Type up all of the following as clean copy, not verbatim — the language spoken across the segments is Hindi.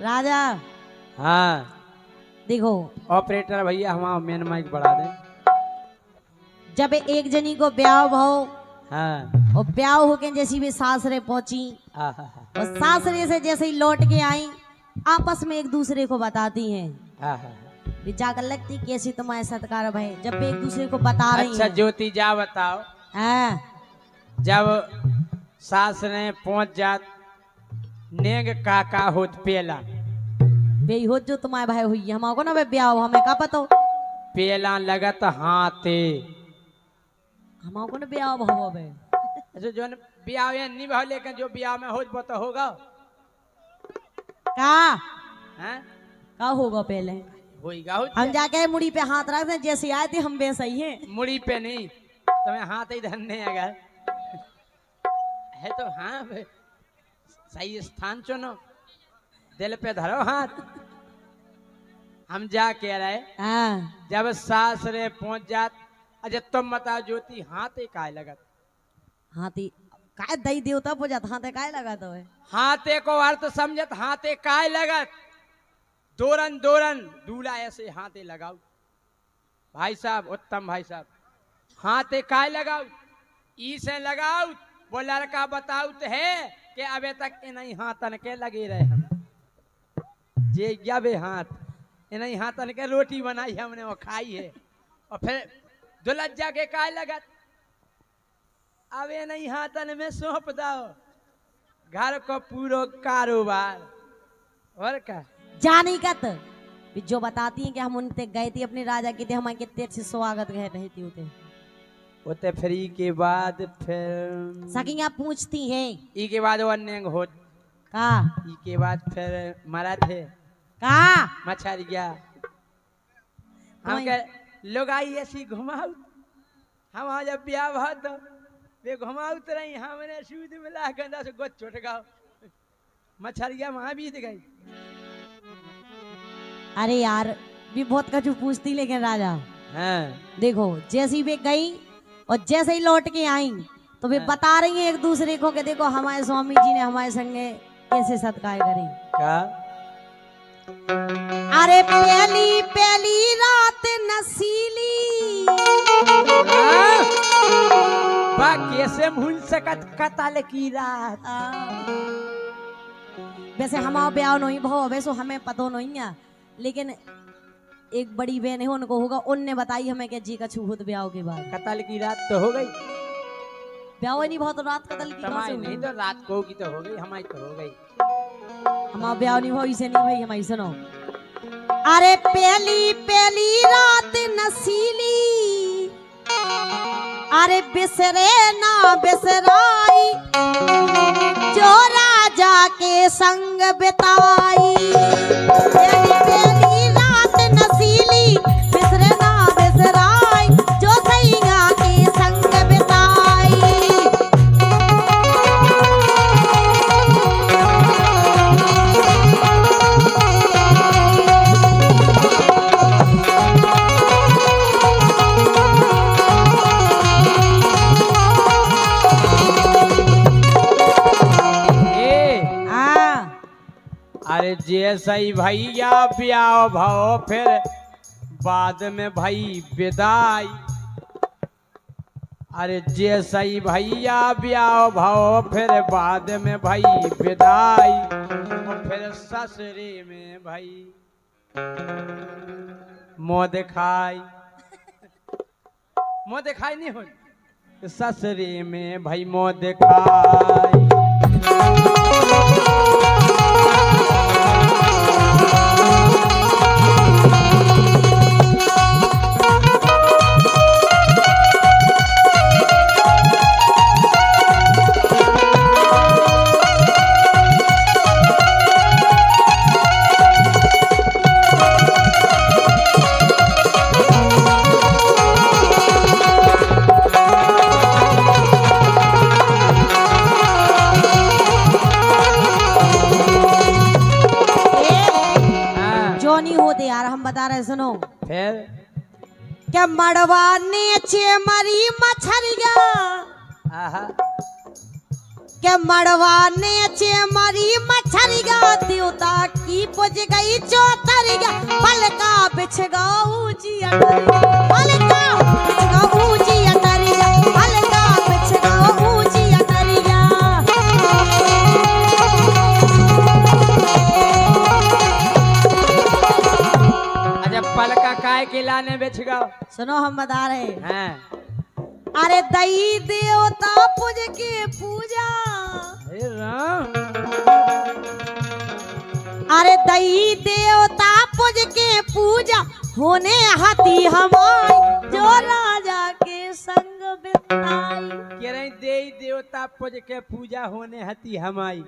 राजा हाँ देखो, ऑपरेटर भैया हमारा मेन माइक बढ़ा दे। जब एक जनी को ब्याह भाव हाँ और ब्याह होके जैसी भी सासरे पहुंची और सासरे से जैसे ही लौट के आई आपस में एक दूसरे को बताती हैं। जाकर लगती कैसी तुम्हारे सत्कार भाई जब भी एक दूसरे को बता रही अच्छा हैं। ज्योति जा बताओ, हाँ, जब सास ने पहुंच जात नेग काका होत पेला बे हो जो तुम्हारे भाई हुई हमको ना ब्याह हो हमें का पता हो पेला लगत हाथे। हमको ना ब्याह भाव बे अच्छा जो ब्याह नहीं भाव लेकिन जो ब्याह में हो तो होगा का हैं? का होगा पहले होगा हम जाके मुड़ी पे हाथ रखते हैं जैसे आए थे हम वैसे ही हैं। मुड़ी पे नहीं तुम्हें हाथ ही धरने अगर है तो हाँ भाई सही स्थान चुनो, दिल पे धरो हाथ। हम जा कह रहे हाँ, जब सास रे पहुंच जात। अच्छा तुम बताओ ज्योति हाथे काय लगत? हाथी काय दही देवता पूजा हाथे काय लगा तो है हाथे को अर्थ समझत हाथे काय लगत? दोरन दोरन दूल्हा ऐसे हाथे लगाओ। भाई साहब उत्तम भाई साहब हाथे काय लगाओ? ई से लगाओ। वो लड़का बताओ तो है कि अबे तक इन्हीं हाथन के लगे रहे हम जे जबे हाथ इन्हीं हाथन के रोटी बनाई हमने वो खाई है और फिर दुलज्जा के काय लगत? अब इन्हीं हाथन में सौंप दो घर को पूरा कारोबार और क्या जानी का तो जो बताती हैं कि हम उनते गए थे अपने राजा के थे हमारे कितने अच्छे स्वागत गए रहे थे उते फ्री के बाद फिर सकिंग आप पूछती हैं ई के बाद वो अन्य हो का ई के बाद फिर मरा थे का मछर गया हम के लोग आई ऐसी घुमाऊ हम जब ब्याह हुआ तो वे घुमाऊ तो रही हमने सूद मिला गंदा से गोद चोट गाओ मछर गया वहां बीत गई। अरे यार भी बहुत कछु पूछती लेकिन राजा हाँ देखो जैसी वे गई और जैसे ही लौट के आई तो वे बता रही हैं एक दूसरे को कि देखो हमारे स्वामी जी ने हमारे संगे कैसे सत्कार करी। का अरे पहली पहली रात नसीली बा कैसे भूल सकत कतल की रात। वैसे हमारा ब्याह नहीं भाव वैसे हमें पता नहीं है लेकिन एक बड़ी बहन है उनको होगा उनने बताई हमें कि जी का छूत ब्याह के बाद कतल की रात तो हो गई ब्याह नहीं भाव तो रात कतल की हमारी नहीं तो रात को की तो हो गई हमारी तो हो गई। हमारा ब्याह नहीं भाव इसे नहीं भाई हमारी सुनो। अरे पहली पहली रात नसीली अरे बिसरे ना बिसराई जो राजा के संग बिताई। पहली पहली रात नसीली बिसरे ना बिसराई जो सैया के संग बिताई। अरे जैसा ही भैया ब्याह भाव फिर बाद में भाई विदाई। अरे जैसा ही भैया ब्याह भाव फिर बाद में भाई विदाई और फिर ससुरे में भाई मुँह दिखाई नहीं हो ससुरे में भाई मुँह दिखाई। बता रहे सुनो फिर क्या मड़वा नीचे मरी मछरिया क्या मड़वा नीचे मरी मछरिया देवता की पहुंच गई चौतरिया, पलका बिछ गऊ ऊंची अटरिया, पलका बिछ गऊ ऊंची अटरिया, पलका बिछ गऊ ऊंची अटरिया। अच्छा पलका काय के लाने बेच गओ? सुनो हम बता रहे हैं। अरे दई देवता पूज के पूजा, अरे राम, अरे दई देवता पूज के पूजा, होने हाथी हमारी जो राजा के संग बिताई। कह रहे देई देवता पूज के पूजा होने हती हमारी।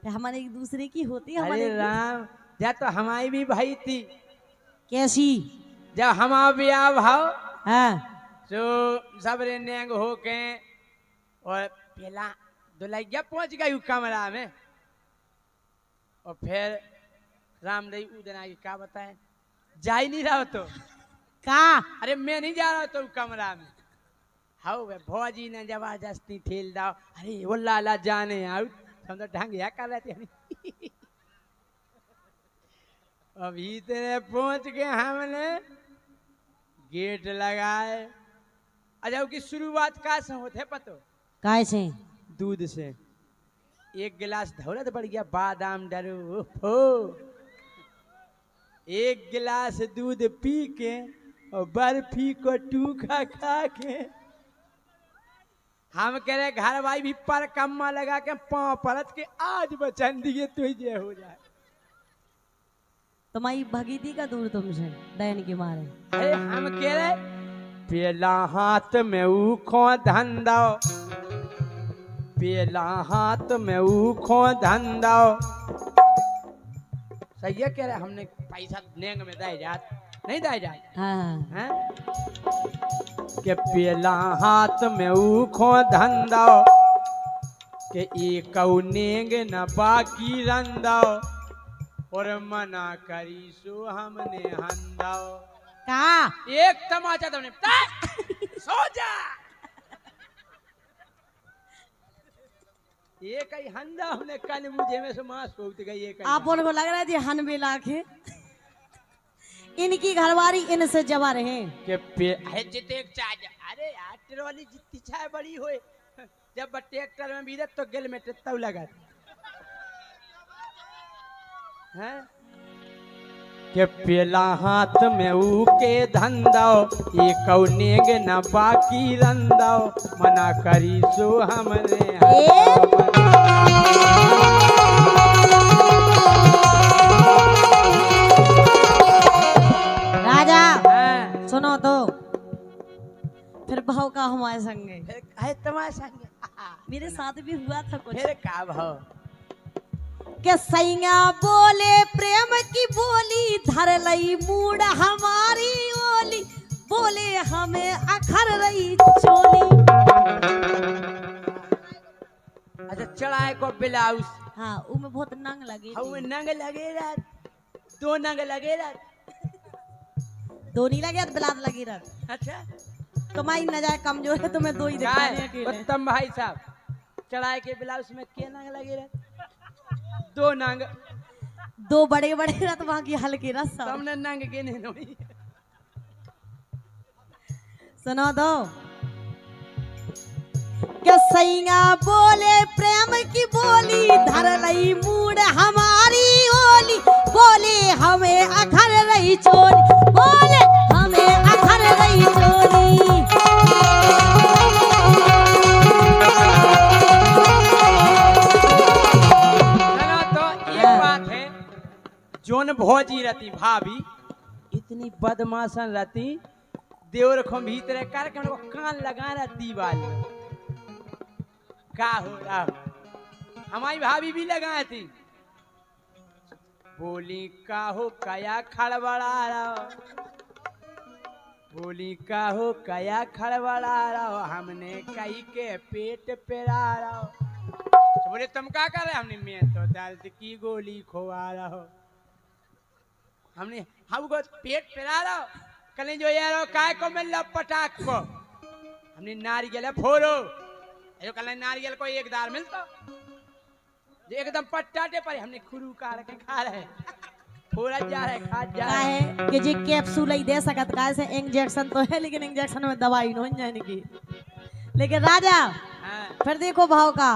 हमारे एक दूसरे की होती है अरे हमारे। राम, जा तो हमारी भी भाई थी। कैसी? जब हमारा ब्याह भाव हाँ तो सबरे नेंग हो के और पहला दुलैया पहुंच गई कमरा में, और फिर रामदेव उदना की क्या बताए, जा ही नहीं रहा तो का? अरे मैं नहीं जा रहा तो कमरा में। हाउ वे भौजी ने जबरदस्ती ठेल दाओ, अरे वो लाला जाने आओ, हम तो ढंग या कर रहे थे। अभी तेरे पहुंच गए, हमने गेट लगाए। अच्छा की शुरुआत का से होते पतो? काय से? दूध से। एक गिलास धौलत बढ़ गया, बादाम डरो हो, एक गिलास दूध पी के और बर्फी को टूखा खा के हम कह रहे घर भाई भी पर कम्मा लगा के पाँव परत के आज बचन दिए तुझे हो जाए। तुम्हारी भगीती का दूर तुमसे डैन के मारे। अरे हम कह रहे पेला हाथ में ऊखो धंधा, पेला हाथ में ऊखो धंधा। सही है कह रहे, हमने पैसा नेंग में दे जात नहीं दे जात। हाँ हैं के पेला हाथ में ऊखो धंधा, के एक नेंग न बाकी रंदा, और मना करी सो हमने हंदाओ। का? एक तमाचा तुमने सो जा, एक ही हंदा हमने कल मुझे में से मांस फूट गई। एक आप उनको लग रहा है जी हनबे लाख है। इनकी घरवारी इनसे जवा रहे के पे है जिते चार्ज। अरे यार ट्रॉली जितनी चाय बड़ी होए, जब ट्रैक्टर में बीरत तो गेल में तब लगा हैं के पेला हाथ में ऊके धंधा, ये कौनेग न बाकी रंदा, मना करी सो हमरे राजा। सुनो तो फिर भाव का हमारे संगे है तुम्हारे संग मेरे साथ भी हुआ था कुछ। फिर का भाव के सैया बोले प्रेम की बोली, धर लई मूड हमारी ओली, बोले हमें अखर रही चोली। अच्छा चढ़ाए को ब्लाउज। हाँ उमें बहुत नंग लगे। हाँ में नंग लगे रात, दो नंग लगे रात। दो नहीं लगे ब्लाउज लगी रहा। अच्छा तुम्हारी नजर कमजोर है, तुम्हें दो ही दिखाने अकेले। उत्तम भाई साहब, चढ़ाए के ब्लाउज में क्या नंग लगे रात? दो नंग। दो बड़े बड़े रथ वहां की हल्की रस। तुमने नंग के नहीं। सुनो दो के सैया बोले प्रेम की बोली, धर लई मूड हमारी ओली, बोले हमें अखर रही चोली, बोले हमें अखर रही चोली। जोन भौजी रहती भाभी इतनी बदमाशन रहती, देवर को भीतर करके उनको कान लगा रहती वाली का हो रहा। हमारी भाभी भी लगाई थी, बोली का हो कया खड़बड़ा रहा, बोली का हो कया खड़बड़ा रहा, हमने कही के पेट पेरा रहा। तो बोले तुम क्या कर रहे? हमने मैं तो दर्द की गोली खोआ रहा, हमने हमको पेट पेरा रहा। कल जो यार काय को मिल रहा पटाख को, हमने नारियल फोड़ो, जो कल नारियल को एक दार मिलता, जो एकदम पटाटे पर हमने खुरू काट के खा रहे। थोड़ा जा रहा है खा जा का है कि जी कैप्सूल ही दे सकत का से इंजेक्शन तो है लेकिन इंजेक्शन में दवाई नहीं जाने की। लेकिन राजा फिर देखो भाव का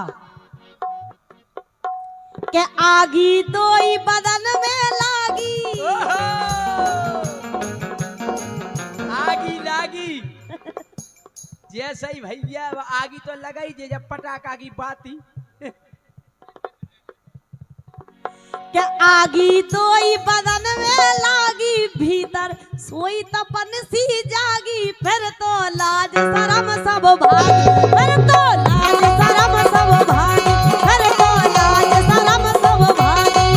के आगी तो ही बदन में लागी। आगी लागी जैसे ही भैया आगी तो लगाई जे जब पटाखा की बाती के आगी तो ही बदन में लागी भीतर सोई तपन सी जागी फिर तो लाज शरम सब भागी फिर तो लाज शरम सब भागी फिर तो लाज शरम सब भागी।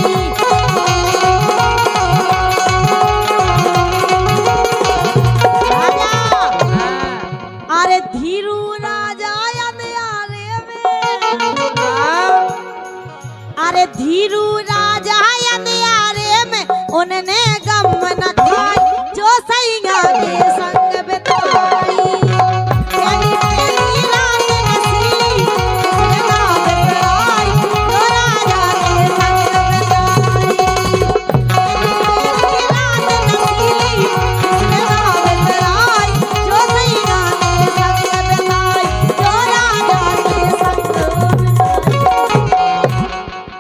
राजा अरे धीरू राजा अंधियारे में अरे धीरू राजा अंधियारे में उन्होंने गम न खाई जो सही